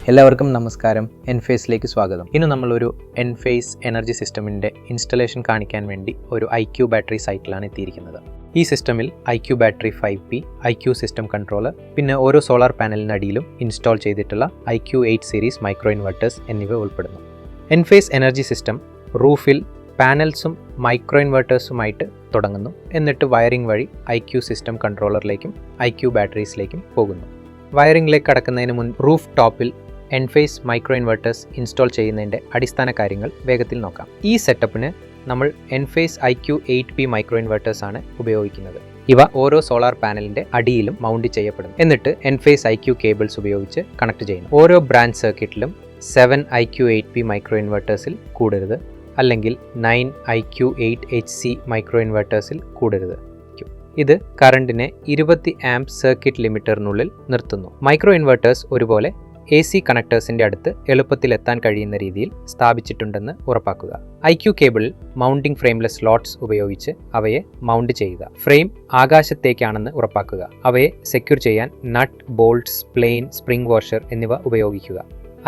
എല്ലാവർക്കും നമസ്കാരം. എൻഫേസിലേക്ക് സ്വാഗതം. ഇന്ന് നമ്മളൊരു എൻഫേസ് എനർജി സിസ്റ്റമിൻ്റെ ഇൻസ്റ്റലേഷൻ കാണിക്കാൻ വേണ്ടി ഒരു IQ ബാറ്ററി സൈറ്റിലാണ് എത്തിയിരിക്കുന്നത്. ഈ സിസ്റ്റമിൽ IQ battery 5P, IQ system controller, പിന്നെ ഓരോ സോളാർ പാനലിനടിയിലും ഇൻസ്റ്റാൾ ചെയ്തിട്ടുള്ള IQ8 സീരീസ് മൈക്രോ ഇൻവെർട്ടേഴ്സ് എന്നിവ ഉൾപ്പെടുന്നു. എൻഫേസ് എനർജി സിസ്റ്റം റൂഫിൽ പാനൽസും മൈക്രോ ഇൻവെർട്ടേഴ്സുമായിട്ട് തുടങ്ങുന്നു. എന്നിട്ട് വയറിംഗ് വഴി IQ സിസ്റ്റം കൺട്രോളറിലേക്കും IQ ബാറ്ററീസിലേക്കും പോകുന്നു. വയറിംഗിലേക്ക് കടക്കുന്നതിന് മുൻ റൂഫ് ടോപ്പിൽ എൻഫേസ് മൈക്രോ ഇൻവെർട്ടേഴ്സ് ഇൻസ്റ്റാൾ ചെയ്യുന്നതിൻ്റെ അടിസ്ഥാന കാര്യങ്ങൾ വേഗത്തിൽ നോക്കാം. ഈ സെറ്റപ്പിന് നമ്മൾ എൻഫേസ് IQ8P മൈക്രോ ഇൻവെർട്ടേഴ്സ് ആണ് ഉപയോഗിക്കുന്നത്. ഇവ ഓരോ സോളാർ പാനലിൻ്റെ അടിയിലും മൗണ്ട് ചെയ്യപ്പെടുന്നു. എന്നിട്ട് എൻഫേസ് IQ കേബിൾസ് ഉപയോഗിച്ച് കണക്ട് ചെയ്യുന്നു. ഓരോ ബ്രാഞ്ച് സർക്യൂട്ടിലും 7 IQ8P മൈക്രോ ഇൻവെർട്ടേഴ്സിൽ കൂടരുത്, അല്ലെങ്കിൽ 9 IQ8HC മൈക്രോ ഇൻവെർട്ടേഴ്സിൽ കൂടരുത്. ഇത് കറണ്ടിനെ 20 ആംപ് സർക്യൂട്ട് ലിമിറ്ററിനുള്ളിൽ നിർത്തുന്നു. മൈക്രോ ഇൻവെർട്ടേഴ്സ് ഒരുപോലെ AC കണക്ടേഴ്സിൻ്റെ അടുത്ത് എളുപ്പത്തിൽ എത്താൻ കഴിയുന്ന രീതിയിൽ സ്ഥാപിച്ചിട്ടുണ്ടെന്ന് ഉറപ്പാക്കുക. IQ കേബിളിൽ മൗണ്ടിംഗ് ഫ്രെയിംലെസ് സ്ലോട്ട്സ് ഉപയോഗിച്ച് അവയെ മൗണ്ട് ചെയ്യുക. ഫ്രെയിം ആകാശത്തേക്കാണെന്ന് ഉറപ്പാക്കുക. അവയെ സെക്യൂർ ചെയ്യാൻ നട്ട്, ബോൾട്ട്സ്, പ്ലെയിൻ, സ്പ്രിംഗ് വാഷർ എന്നിവ ഉപയോഗിക്കുക.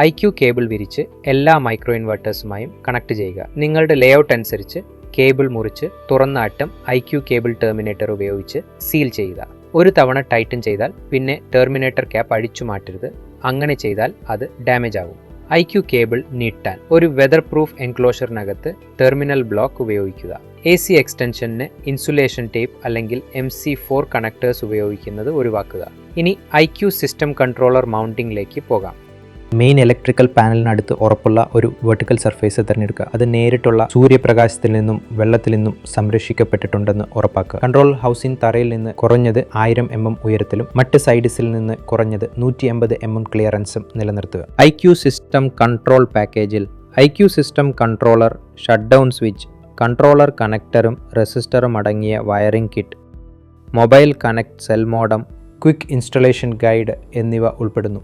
IQ കേബിൾ വിരിച്ച് എല്ലാ മൈക്രോ ഇൻവെർട്ടേഴ്സുമായും കണക്ട് ചെയ്യുക. നിങ്ങളുടെ ലേഔട്ട് അനുസരിച്ച് കേബിൾ മുറിച്ച് തുറന്ന അറ്റം IQ കേബിൾ ടെർമിനേറ്റർ ഉപയോഗിച്ച് സീൽ ചെയ്യുക. ഒരു തവണ ടൈറ്റൻ ചെയ്താൽ പിന്നെ ടെർമിനേറ്റർ ക്യാപ്പ് അഴിച്ചു മാറ്റരുത്. അങ്ങനെ ചെയ്താൽ അത് ഡാമേജ് ആകും. IQ കേബിൾ നീട്ടാൻ ഒരു വെതർ പ്രൂഫ് എൻക്ലോഷറിനകത്ത് ടെർമിനൽ ബ്ലോക്ക് ഉപയോഗിക്കുക. AC എക്സ്റ്റൻഷന് ഇൻസുലേഷൻ ടേപ്പ് അല്ലെങ്കിൽ MC4 കണക്ടേഴ്സ് ഉപയോഗിക്കുന്നത് ഒഴിവാക്കുക. ഇനി IQ സിസ്റ്റം കൺട്രോളർ മൗണ്ടിങ്ങിലേക്ക് പോകാം. മെയിൻ ഇലക്ട്രിക്കൽ പാനലിനടുത്ത് ഉറപ്പുള്ള ഒരു വെർട്ടിക്കൽ സർഫേസ് തിരഞ്ഞെടുക്കുക. അത് നേരിട്ടുള്ള സൂര്യപ്രകാശത്തിൽ നിന്നും വെള്ളത്തിൽ നിന്നും സംരക്ഷിക്കപ്പെട്ടിട്ടുണ്ടെന്ന് ഉറപ്പാക്കുക. കൺട്രോൾ ഹൗസിൻ തറയിൽ നിന്ന് കുറഞ്ഞത് 1000 mm ഉയരത്തിലും മറ്റ് സൈഡ്സിൽ നിന്ന് കുറഞ്ഞത് 150 mm ക്ലിയറൻസും നിലനിർത്തുക. IQ സിസ്റ്റം കൺട്രോൾ പാക്കേജിൽ IQ system controller, shut down switch, controller കണക്ടറും റെസിസ്റ്ററും അടങ്ങിയ wiring kit, mobile connect cell modem, quick installation guide എന്നിവ ഉൾപ്പെടുന്നു.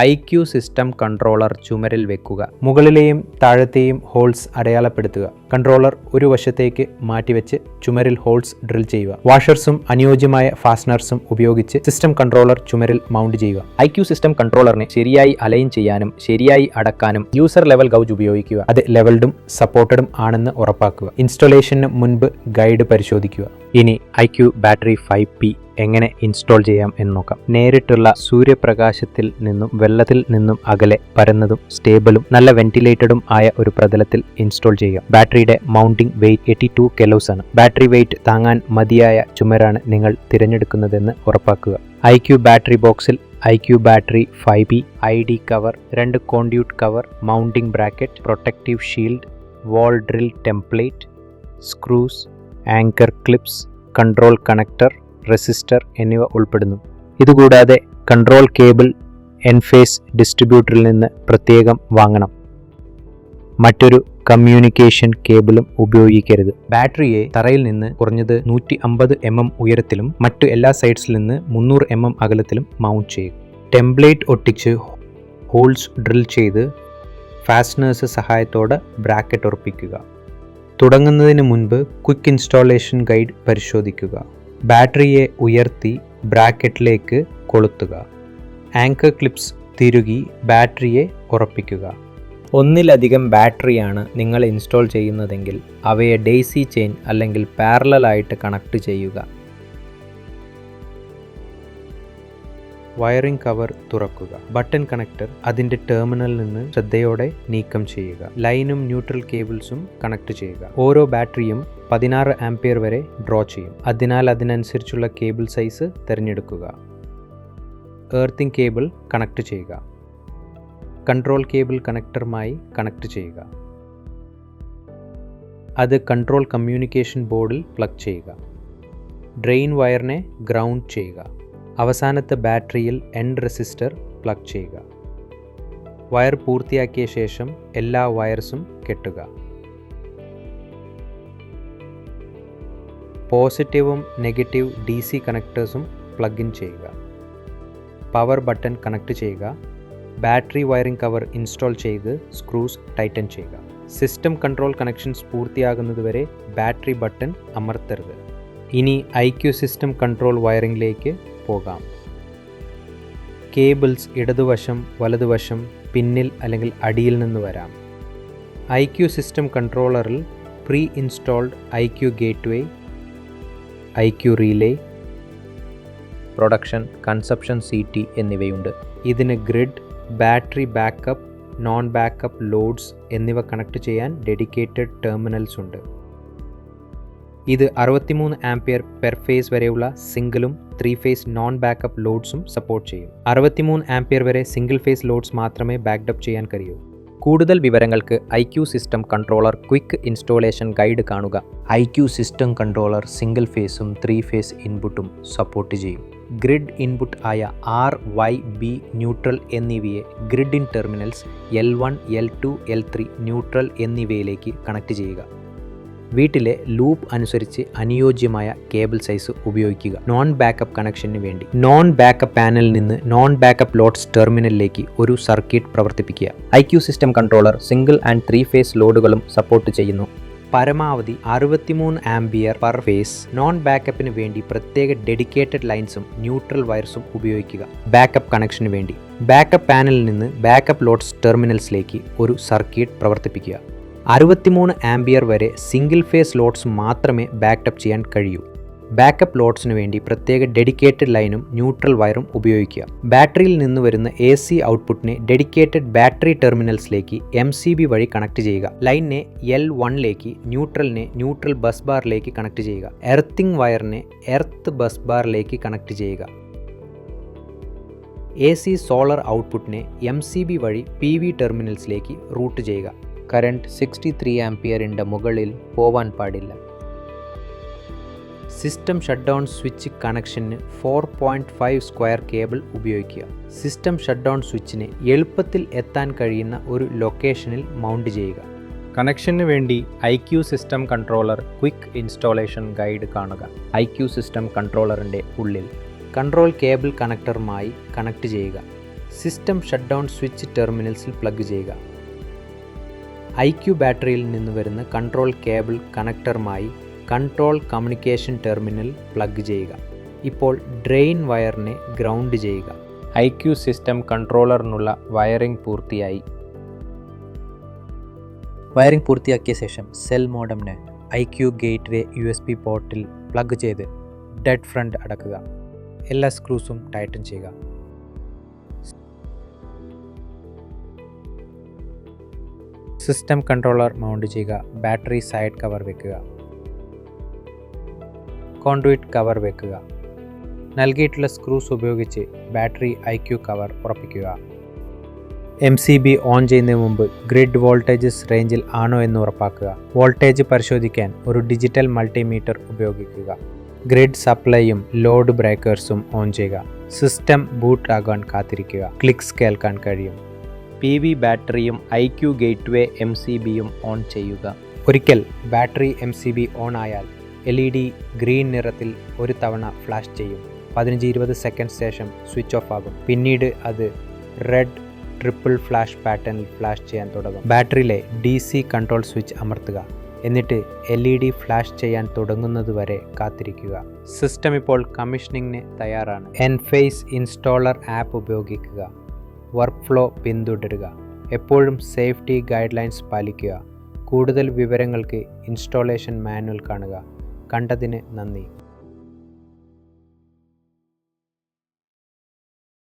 IQ സിസ്റ്റം കൺട്രോളർ ചുമരിൽ വെക്കുക. മുകളിലെയും താഴത്തെയും ഹോൾസ് അടയാളപ്പെടുത്തുക. കൺട്രോളർ ഒരു വശത്തേക്ക് മാറ്റിവെച്ച് ചുമരിൽ ഹോൾസ് ഡ്രിൽ ചെയ്യുക. വാഷേഴ്സും അനുയോജ്യമായ ഫാസ്റ്റനേഴ്സും ഉപയോഗിച്ച് സിസ്റ്റം കൺട്രോളർ ചുമരിൽ മൗണ്ട് ചെയ്യുക. IQ സിസ്റ്റം കൺട്രോളറിനെ ശരിയായി അലൈൻ ചെയ്യാനും ശരിയായി അടക്കാനും യൂസർ ലെവൽ ഗൗജ് ഉപയോഗിക്കുക. അത് ലെവൽഡും സപ്പോർട്ടഡും ആണെന്ന് ഉറപ്പാക്കുക. ഇൻസ്റ്റലേഷന് മുൻപ് ഗൈഡ് പരിശോധിക്കുക. ഇനി IQ ബാറ്ററി 5P എങ്ങനെ ഇൻസ്റ്റാൾ ചെയ്യാം എന്ന് നോക്കാം. നേരിട്ടുള്ള സൂര്യപ്രകാശത്തിൽ നിന്നും വെള്ളത്തിൽ നിന്നും അകലെ പരന്നതും സ്റ്റേബിളും നല്ല വെന്റിലേറ്റഡും ആയ ഒരു പ്രതലത്തിൽ ഇൻസ്റ്റാൾ ചെയ്യുക. ബാറ്ററിയുടെ മൗണ്ടിംഗ് വെയിറ്റ് 82 കിലോസ് ആണ്. ബാറ്ററി വെയിറ്റ് താങ്ങാൻ മതിയായ ചുമരാണ് നിങ്ങൾ തിരഞ്ഞെടുക്കുന്നതെന്ന് ഉറപ്പാക്കുക. IQ ബാറ്ററി ബോക്സിൽ IQ battery 5P, ID cover, 2 conduit cover, mounting bracket, protective shield, wall drill template, screws, anchor clips, control connector, resistor എന്നിവ ഉൾപ്പെടുന്നു. ഇതുകൂടാതെ കൺട്രോൾ കേബിൾ എൻഫേസ് ഡിസ്ട്രിബ്യൂട്ടറിൽ നിന്ന് പ്രത്യേകം വാങ്ങണം. മറ്റൊരു കമ്മ്യൂണിക്കേഷൻ കേബിളും ഉപയോഗിക്കരുത്. ബാറ്ററിയെ തറയിൽ നിന്ന് കുറഞ്ഞത് 150 mm ഉയരത്തിലും മറ്റു എല്ലാ സൈഡ്സിൽ നിന്ന് 300 mm അകലത്തിലും മൗണ്ട് ചെയ്യുക. ടെംപ്ലേറ്റ് ഒട്ടിച്ച് ഹോൾസ് ഡ്രിൽ ചെയ്ത് ഫാസ്റ്റനേഴ്സ് സഹായത്തോടെ ബ്രാക്കറ്റ് ഉറപ്പിക്കുക. തുടങ്ങുന്നതിന് മുൻപ് ക്വിക്ക് ഇൻസ്റ്റാളേഷൻ ഗൈഡ് പരിശോധിക്കുക. ബാറ്ററിയെ ഉയർത്തി ബ്രാക്കറ്റിലേക്ക് കൊളുത്തുക. ആങ്കർ ക്ലിപ്സ് തിരുകി ബാറ്ററിയെ ഉറപ്പിക്കുക. ഒന്നിലധികം ബാറ്ററിയാണ് നിങ്ങൾ ഇൻസ്റ്റാൾ ചെയ്യുന്നതെങ്കിൽ അവയെ DC ചെയിൻ അല്ലെങ്കിൽ പാരലൽ ആയിട്ട് കണക്ട് ചെയ്യുക. വയറിംഗ് കവർ തുറക്കുക. ബട്ടൺ കണക്ടർ അതിൻ്റെ ടെർമിനലിൽ നിന്ന് ശ്രദ്ധയോടെ നീക്കം ചെയ്യുക. ലൈനും ന്യൂട്രൽ കേബിൾസും കണക്ട് ചെയ്യുക. ഓരോ ബാറ്ററിയും 16 ആംപിയർ വരെ ഡ്രോ ചെയ്യും. അതിനാൽ അതിനനുസരിച്ചുള്ള കേബിൾ സൈസ് തിരഞ്ഞെടുക്കുക. എർത്തിങ് കേബിൾ കണക്ട് ചെയ്യുക. കൺട്രോൾ കേബിൾ കണക്ടറുമായി കണക്ട് ചെയ്യുക. അത് കൺട്രോൾ കമ്മ്യൂണിക്കേഷൻ ബോർഡിൽ പ്ലഗ് ചെയ്യുക. ഡ്രെയിൻ വയറിനെ ഗ്രൗണ്ട് ചെയ്യുക. അവസാനത്തെ ബാറ്ററിയിൽ എൻഡ് റെസിസ്റ്റർ പ്ലഗ് ചെയ്യുക. വയർ പൂർത്തിയാക്കിയ ശേഷം എല്ലാ വയർസും കെട്ടുക. പോസിറ്റീവും നെഗറ്റീവ് DC കണക്ടേഴ്സും പ്ലഗ് ഇൻ ചെയ്യുക. പവർ ബട്ടൺ കണക്ട് ചെയ്യുക. ബാറ്ററി വയറിംഗ് കവർ ഇൻസ്റ്റാൾ ചെയ്ത് സ്ക്രൂസ് ടൈറ്റൻ ചെയ്യുക. സിസ്റ്റം കൺട്രോൾ കണക്ഷൻസ് പൂർത്തിയാകുന്നതുവരെ ബാറ്ററി ബട്ടൺ അമർത്തരുത്. ഇനി IQ സിസ്റ്റം കൺട്രോൾ വയറിംഗിലേക്ക് പോകാം. കേബിൾസ് ഇടതുവശം വലതുവശം പിന്നിൽ അല്ലെങ്കിൽ അടിയിൽ നിന്ന് വരാം. IQ സിസ്റ്റം കൺട്രോളറിൽ pre installed IQ gateway, IQ relay, production, consumption CT എന്നിവയുണ്ട്. ഇതിന് grid, battery backup, non backup loads എന്നിവ കണക്ട് ചെയ്യാൻ ഡെഡിക്കേറ്റഡ് ടെർമിനൽസ് ഉണ്ട്. ഇത് 63 ആംപിയർ പെർ ഫേസ് വരെയുള്ള സിംഗിളും 3 ഫേസ് നോൺ ബാക്കപ്പ് ലോഡ്സും സപ്പോർട്ട് ചെയ്യും. 63 ആംപിയർ വരെ സിംഗിൾ ഫേസ് ലോഡ്സ് മാത്രമേ ബാക്കപ്പ് ചെയ്യാൻ കഴിയൂ. കൂടുതൽ വിവരങ്ങൾക്ക് IQ system controller quick installation guide കാണുക. IQ സിസ്റ്റം കൺട്രോളർ സിംഗിൾ ഫേസും 3 ഫേസ് ഇൻപുട്ടും സപ്പോർട്ട് ചെയ്യും. ഗ്രിഡ് ഇൻപുട്ട് ആയ R, Y, B ന്യൂട്രൽ എന്നിവയെ grid in terminals L1, L2, L3 neutral എന്നിവയിലേക്ക് കണക്ട് ചെയ്യുക. വീട്ടിലെ ലൂപ്പ് അനുസരിച്ച് അനുയോജ്യമായ കേബിൾ സൈസ് ഉപയോഗിക്കുക. നോൺ ബാക്കപ്പ് കണക്ഷന് വേണ്ടി നോൺ ബാക്കപ്പ് പാനലിൽ നിന്ന് നോൺ ബാക്കപ്പ് ലോഡ്സ് ടെർമിനലിലേക്ക് ഒരു സർക്യൂട്ട് പ്രവർത്തിപ്പിക്കുക. IQ system controller single and 3 phase ലോഡുകളും സപ്പോർട്ട് ചെയ്യുന്നു. പരമാവധി 63 ആംപിയർ പെർ ഫേസ്. നോൺ ബാക്കപ്പിന് വേണ്ടി പ്രത്യേക ഡെഡിക്കേറ്റഡ് ലൈൻസും ന്യൂട്രൽ വയർസും ഉപയോഗിക്കുക. ബാക്കപ്പ് കണക്ഷന് വേണ്ടി ബാക്കപ്പ് പാനലിൽ നിന്ന് ബാക്കപ്പ് ലോഡ്സ് ടെർമിനൽസിലേക്ക് ഒരു സർക്യൂട്ട് പ്രവർത്തിപ്പിക്കുക. 63 ആംപിയർ വരെ സിംഗിൾ ഫേസ് ലോഡ്സ് മാത്രമേ ബാക്കപ്പ് ചെയ്യാൻ കഴിയൂ. ബാക്കപ്പ് ലോഡ്സിന് വേണ്ടി പ്രത്യേക ഡെഡിക്കേറ്റഡ് ലൈനും ന്യൂട്രൽ വയറും ഉപയോഗിക്കുക. ബാറ്ററിയിൽ നിന്ന് വരുന്ന AC ഔട്ട്പുട്ടിനെ ഡെഡിക്കേറ്റഡ് ബാറ്ററി ടെർമിനൽസിലേക്ക് MCB വഴി കണക്ട് ചെയ്യുക. ലൈനിനെ L1ലേക്ക്, ന്യൂട്രലിനെ ന്യൂട്രൽ ബസ് ബാറിലേക്ക് കണക്ട് ചെയ്യുക. എർത്തിങ് വയറിനെ എർത്ത് ബസ് ബാറിലേക്ക് കണക്ട് ചെയ്യുക. AC സോളർ ഔട്ട്പുട്ടിനെ MCB വഴി PV ടെർമിനൽസിലേക്ക് റൂട്ട് ചെയ്യുക. കറണ്ട് 63 ആംപിയറിൻ്റെ മുകളിൽ പോവാൻ പാടില്ല. സിസ്റ്റം ഷട്ട് ഡൗൺ സ്വിച്ച് കണക്ഷന് 4.5 സ്ക്വയർ കേബിൾ ഉപയോഗിക്കുക. സിസ്റ്റം ഷട്ട് ഡൗൺ സ്വിച്ചിന് എളുപ്പത്തിൽ എത്താൻ കഴിയുന്ന ഒരു ലൊക്കേഷനിൽ മൗണ്ട് ചെയ്യുക. കണക്ഷന് വേണ്ടി IQ system controller quick installation guide കാണുക. IQ സിസ്റ്റം കൺട്രോളറിൻ്റെ ഉള്ളിൽ കൺട്രോൾ കേബിൾ കണക്ടറുമായി കണക്ട് ചെയ്യുക. സിസ്റ്റം ഷട്ട് ഡൗൺ സ്വിച്ച് ടെർമിനൽസിൽ പ്ലഗ് ചെയ്യുക. IQ ബാറ്ററിയിൽ നിന്ന് വരുന്ന കൺട്രോൾ കേബിൾ കണക്ടറുമായി കൺട്രോൾ കമ്മ്യൂണിക്കേഷൻ ടെർമിനൽ പ്ലഗ് ചെയ്യുക. ഇപ്പോൾ ഡ്രെയിൻ വയറിനെ ഗ്രൗണ്ട് ചെയ്യുക. IQ സിസ്റ്റം കൺട്രോളറിനുള്ള വയറിംഗ് പൂർത്തിയായി. വയറിംഗ് പൂർത്തിയാക്കിയ ശേഷം സെൽ മോഡമിന് IQ ഗേറ്റ്വേ USB പോർട്ടിൽ പ്ലഗ് ചെയ്ത് ഡെഡ് ഫ്രണ്ട് അടക്കുക. എല്ലാ സ്ക്രൂസും ടൈറ്റൻ ചെയ്യുക. സിസ്റ്റം കൺട്രോളർ മൗണ്ട് ചെയ്യുക. ബാറ്ററി സൈഡ് കവർ വെക്കുക. കോൺഡുയിറ്റ് കവർ വെക്കുക. നൽകിയിട്ടുള്ള സ്ക്രൂസ് ഉപയോഗിച്ച് ബാറ്ററി IQ കവർ ഉറപ്പിക്കുക. MCB ഓൺ ചെയ്യുന്നതിന് മുമ്പ് ഗ്രിഡ് വോൾട്ടേജസ് റേഞ്ചിൽ ആണോ എന്ന് ഉറപ്പാക്കുക. വോൾട്ടേജ് പരിശോധിക്കാൻ ഒരു ഡിജിറ്റൽ മൾട്ടിമീറ്റർ ഉപയോഗിക്കുക. ഗ്രിഡ് സപ്ലൈയും ലോഡ് ബ്രേക്കേഴ്സും ഓൺ ചെയ്യുക. സിസ്റ്റം ബൂട്ട് ആകാൻ കാത്തിരിക്കുക. ക്ലിക്സ് കേൾക്കാൻ കഴിയും. PV ബാറ്ററിയും IQ ഗേറ്റ്വേ MCBയും ഓൺ ചെയ്യുക. ഒരിക്കൽ ബാറ്ററി MCB ഓൺ ആയാൽ LED ഗ്രീൻ നിറത്തിൽ ഒരു തവണ ഫ്ലാഷ് ചെയ്യും. 15-20 സെക്കൻഡ് ശേഷം സ്വിച്ച് ഓഫ് ആകും. പിന്നീട് അത് റെഡ് ട്രിപ്പിൾ ഫ്ലാഷ് പാറ്റേണിൽ ഫ്ലാഷ് ചെയ്യാൻ തുടങ്ങും. ബാറ്ററിയിലെ DC കൺട്രോൾ സ്വിച്ച് അമർത്തുക. എന്നിട്ട് LED ഫ്ലാഷ് ചെയ്യാൻ തുടങ്ങുന്നതുവരെ കാത്തിരിക്കുക. സിസ്റ്റം ഇപ്പോൾ കമ്മീഷനിങ്ങിന് തയ്യാറാണ്. എൻഫേസ് ഇൻസ്റ്റാളർ ആപ്പ് ഉപയോഗിക്കുക. വർക്ക് ഫ്ലോ പിന്തുടരുക. എപ്പോഴും സേഫ്റ്റി ഗൈഡ് ലൈൻസ് പാലിക്കുക. കൂടുതൽ വിവരങ്ങൾക്ക് ഇൻസ്റ്റാളേഷൻ മാനുവൽ കാണുക. കണ്ടതിന് നന്ദി.